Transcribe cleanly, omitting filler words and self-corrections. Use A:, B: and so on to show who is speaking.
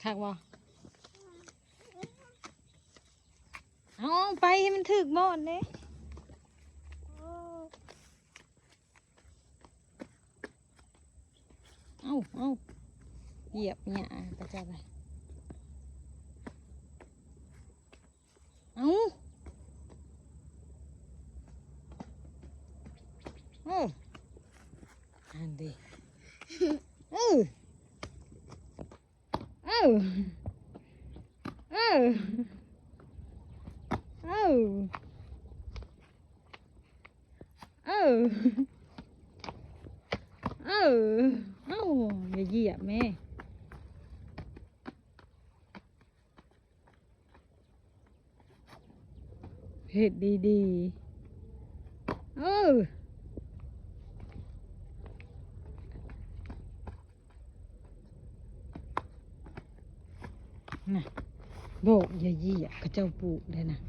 A: คักบ่เอาไปให้มันถึกหมดเลยเอาเหยียบเนี่ยกระจายไปเอาอันดีเอออย่าเหยียบแม่เห็ดดีๆน่ะโบกอย่าเหยียบกระเจ้าปลูกเลยนะ